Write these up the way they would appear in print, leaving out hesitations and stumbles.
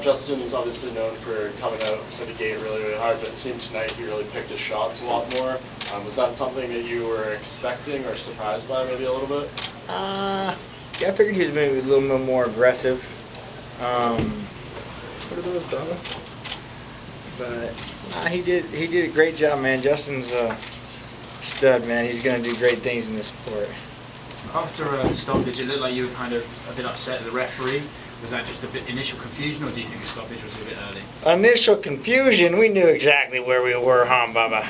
Justin's obviously known for coming out of the gate really, really hard, but it seemed tonight he really picked his shots a lot more. Was that something that you were expecting or surprised by maybe a little bit? Yeah, I figured he was maybe a little bit more aggressive. What are those, Bubba? But he did a great job, man. Justin's a stud, man. He's going to do great things in this sport. After the stoppage, it looked like you were kind of a bit upset at the referee. Was that just a bit initial confusion, or do you think the stoppage was a bit early? Initial confusion? We knew exactly where we were, huh, Bubba?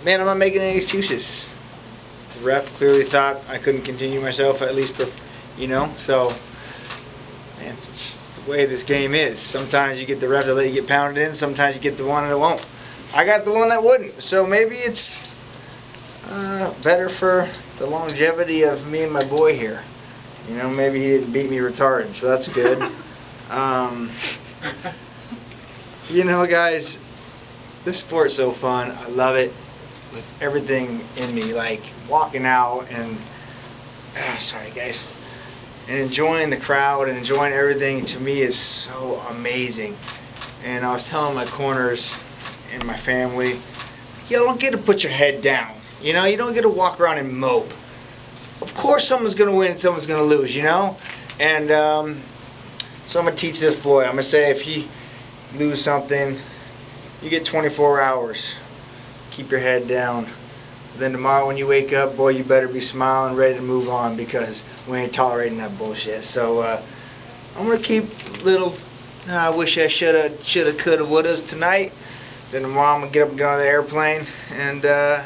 Man, I'm not making any excuses. The ref clearly thought I couldn't continue myself, at least, so, man, it's the way this game is. Sometimes you get the ref that let you get pounded in, sometimes you get the one that won't. I got the one that wouldn't, so maybe it's better for the longevity of me and my boy here. Maybe he didn't beat me retarded, so that's good. Guys, this sport's so fun. I love it with everything in me, like walking out and, sorry guys, and enjoying the crowd and enjoying everything to me is so amazing. And I was telling my corners and my family, you don't get to put your head down. You don't get to walk around and mope. Of course someone's going to win and someone's going to lose, And so I'm going to teach this boy. I'm going to say if you lose something, you get 24 hours. Keep your head down. Then tomorrow when you wake up, boy, you better be smiling, ready to move on, because we ain't tolerating that bullshit. So I'm going to keep little, I wish I shoulda, coulda, wouldas tonight. Then tomorrow I'm going to get up and get on the airplane, and I'm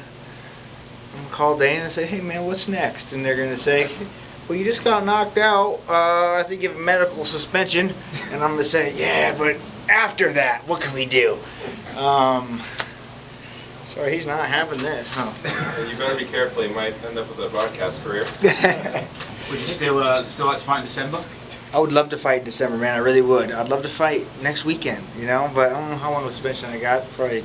going to call Dana and say, hey man, what's next? And they're going to say, well, you just got knocked out. I think you have a medical suspension. And I'm going to say, yeah, but after that, what can we do? Sorry, he's not having this, huh? You better be careful. You might end up with a broadcast career. Would you still like to fight in December? I would love to fight in December, man. I really would. I'd love to fight next weekend, But I don't know how long of a suspension I got. Probably,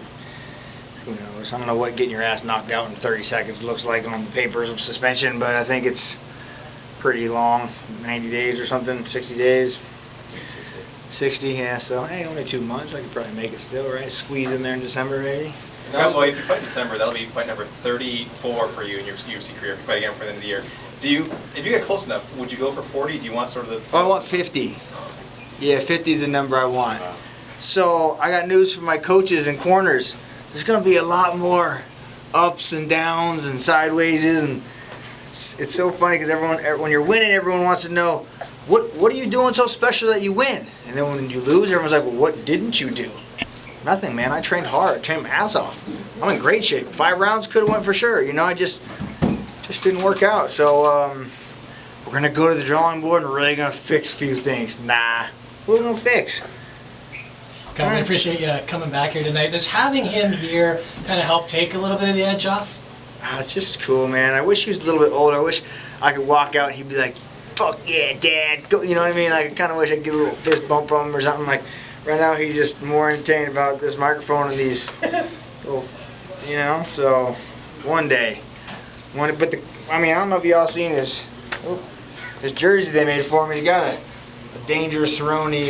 who knows? I don't know what getting your ass knocked out in 30 seconds looks like on the papers of suspension, but I think it's pretty long, 90 days or something, 60 days. 60, yeah, so, hey, only 2 months. I could probably make it still, right? Squeeze in there in December, maybe. Well, if you fight in December, that'll be fight number 34 for you in your UFC career. If you fight again for the end of the year, if you get close enough, would you go for 40? Do you want sort of the? Oh, I want 50. Yeah, 50 is the number I want. So I got news from my coaches and corners. There's going to be a lot more ups and downs and sideways, and it's so funny because when you're winning, everyone wants to know what are you doing so special that you win, and then when you lose, everyone's like, well, what didn't you do? Nothing, man. I trained hard. I trained my ass off. I'm in great shape. 5 rounds could have went for sure. I just didn't work out. So we're going to go to the drawing board and we're really going to fix a few things. Nah. What are we going to fix? I appreciate you coming back here tonight. Does having him here kind of help take a little bit of the edge off? It's just cool, man. I wish he was a little bit older. I wish I could walk out and he'd be like, fuck yeah, Dad. Go. You know what I mean? Like, I kind of wish I could get a little fist bump from him or something. Like, right now he's just more entertained about this microphone and these little, so one day. But I don't know if y'all seen this. This jersey they made for me. He got a dangerous Cerrone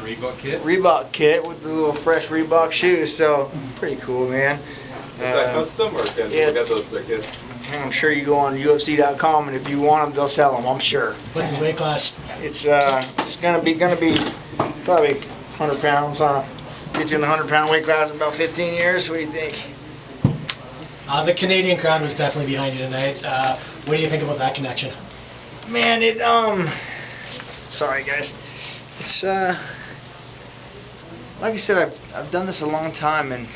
Reebok kit with the little fresh Reebok shoes. So pretty cool, man. Is that custom or can you get those their kids? I'm sure you go on UFC.com and if you want them, they'll sell them. I'm sure. What's his weight class? It's gonna be probably 100 pounds. Get you in the 100-pound weight class in about 15 years. What do you think? The Canadian crowd was definitely behind you tonight. What do you think about that connection? Man, sorry guys. It's like I said, I've done this a long time and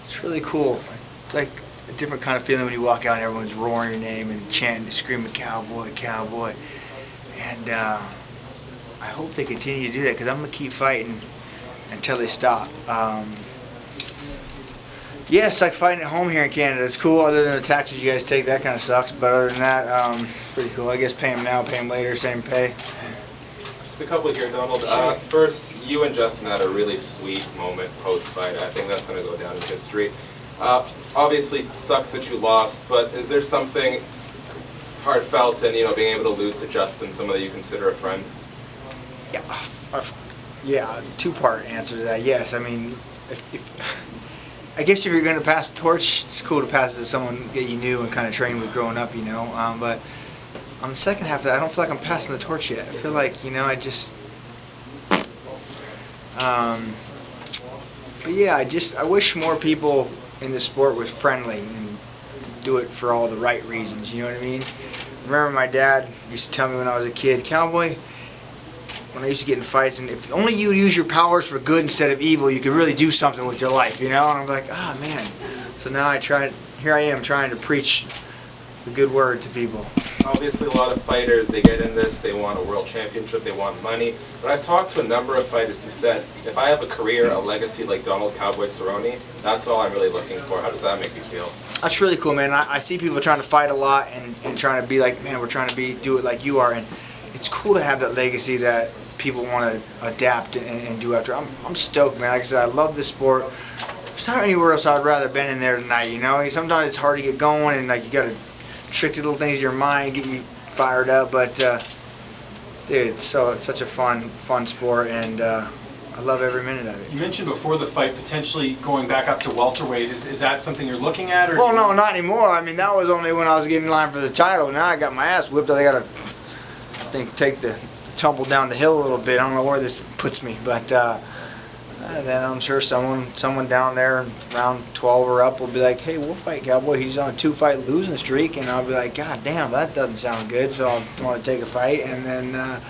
it's really cool. It's like a different kind of feeling when you walk out and everyone's roaring your name and chanting, screaming, "Cowboy, Cowboy!" And I hope they continue to do that because I'm gonna keep fighting until they stop. Yeah, it's like fighting at home here in Canada. It's cool, other than the taxes you guys take. That kind of sucks. But other than that, pretty cool. I guess pay them now, pay them later, same pay. Just a couple here, Donald. First, you and Justin had a really sweet moment post-fight. I think that's going to go down in history. Obviously, sucks that you lost, but is there something heartfelt and being able to lose to Justin, someone that you consider a friend? Yeah, two-part answer to that. Yes, I mean, I guess if you're going to pass the torch, it's cool to pass it to someone that you knew and kind of trained with growing up, But on the second half of that, I don't feel like I'm passing the torch yet. I feel like, I just. But yeah, I wish more people in the sport was friendly and do it for all the right reasons. You know what I mean? I remember my dad used to tell me when I was a kid, Cowboy, when I used to get in fights, and if only you use your powers for good instead of evil, you could really do something with your life, And I'm like, man. So now here I am trying to preach the good word to people. Obviously, a lot of fighters, they get in this, they want a world championship, they want money. But I've talked to a number of fighters who said, if I have a career, a legacy like Donald Cowboy Cerrone, that's all I'm really looking for. How does that make you feel? That's really cool, man. I see people trying to fight a lot and trying to be like, man, we're trying to do it like you are. And it's cool to have that legacy that people want to adapt and do after. I'm stoked, man. Like I said, I love this sport. There's not anywhere else I'd rather been in there tonight, Sometimes it's hard to get going and you got to tricky little things in your mind get you fired up, but dude, it's such a fun sport, and I love every minute of it. You mentioned before the fight potentially going back up to welterweight. Is that something you're looking at? Or well, no, not anymore. I mean, that was only when I was getting in line for the title. Now I got my ass whipped. I got to take the tumble down the hill a little bit. I don't know where this puts me, but then I'm sure someone down there around 12 or up will be like, hey, we'll fight Cowboy. He's on a 2-fight losing streak. And I'll be like, God damn, that doesn't sound good. So I'll want to take a fight and then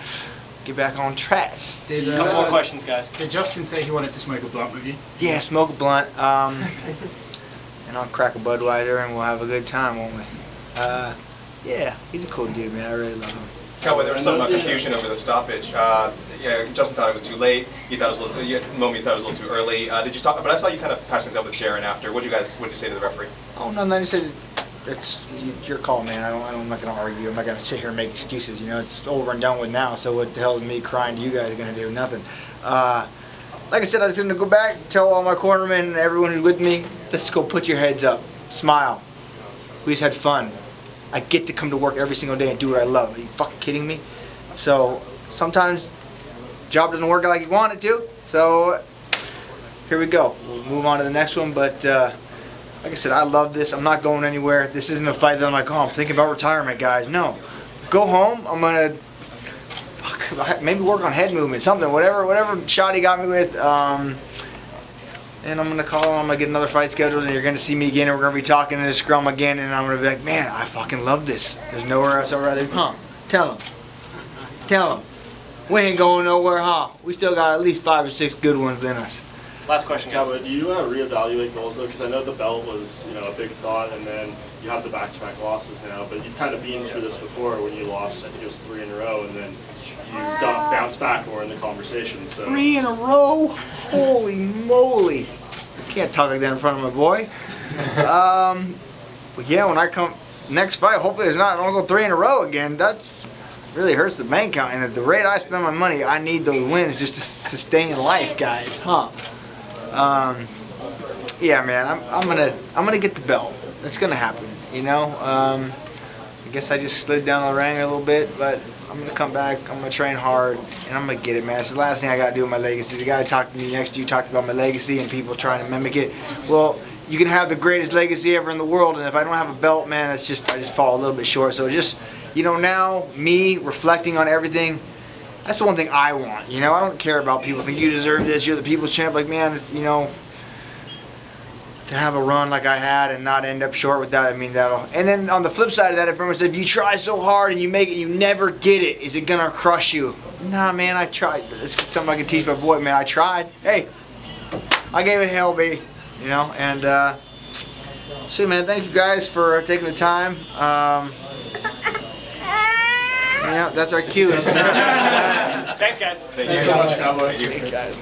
get back on track. Couple more questions, guys. Did Justin say he wanted to smoke a blunt with you? Yeah, smoke a blunt. And I'll crack a Budweiser and we'll have a good time, won't we? Yeah, he's a cool dude, man. I really love him. Cowboy, there was some confusion over the stoppage. Justin thought it was too late. You thought it was a little too. You thought it was a little too early. Did you talk? But I saw you kind of patch things up with Jaron after. What did you say to the referee? Oh no, I said it's your call, man. I'm not gonna argue. I'm not gonna sit here and make excuses. It's over and done with now. So what the hell is me crying to you guys gonna do? Nothing. Like I said, I was gonna go back, tell all my cornermen and everyone who's with me, let's go put your heads up, smile. We just had fun. I get to come to work every single day and do what I love. Are you fucking kidding me? So sometimes job doesn't work out like you want it to. So here we go. We'll move on to the next one. But like I said, I love this. I'm not going anywhere. This isn't a fight that I'm like, I'm thinking about retirement, guys. No. Go home. I'm going to maybe work on head movement, something, whatever shot he got me with. And I'm going to call him, I'm going to get another fight scheduled, and you're going to see me again, and we're going to be talking in the scrum again, and I'm going to be like, man, I fucking love this. There's nowhere else I'd rather, Tell him. We ain't going nowhere, We still got at least 5 or 6 good ones in us. Last question, guys. Cowboy, do you reevaluate goals, though? Because I know the belt was, a big thought, and then you have the back-to-back losses now, but you've kind of been through this before when you lost, I think it was 3 in a row, and then you got bounced back more in the conversation. So 3 in a row? Holy moly. I can't talk like that in front of my boy. But yeah, when I come next fight, hopefully I don't go 3 in a row again. That's really hurts the bank account. And at the rate I spend my money, I need those wins just to sustain life, guys. Yeah, man, I'm gonna get the belt. That's gonna happen. I guess I just slid down the rank a little bit, but I'm gonna come back. I'm gonna train hard, and I'm gonna get it, man. It's the last thing I gotta do with my legacy. The guy talked to me next to you talked about my legacy and people trying to mimic it. Well, you can have the greatest legacy ever in the world, and if I don't have a belt, man, I just fall a little bit short. So just, now me reflecting on everything. That's the one thing I want. I don't care about people think you deserve this. You're the people's champ. Like, man, to have a run like I had and not end up short with that, that'll. And then on the flip side of that, if everyone said, if you try so hard and you make it, you never get it, is it gonna crush you? Nah, man, I tried. It's something I can teach my boy, man. I tried. Hey, I gave it hell, baby. And so, man, thank you guys for taking the time. Yeah, that's our cue. Thanks, guys. Thank you so much, Cowboy. Thank you, guys.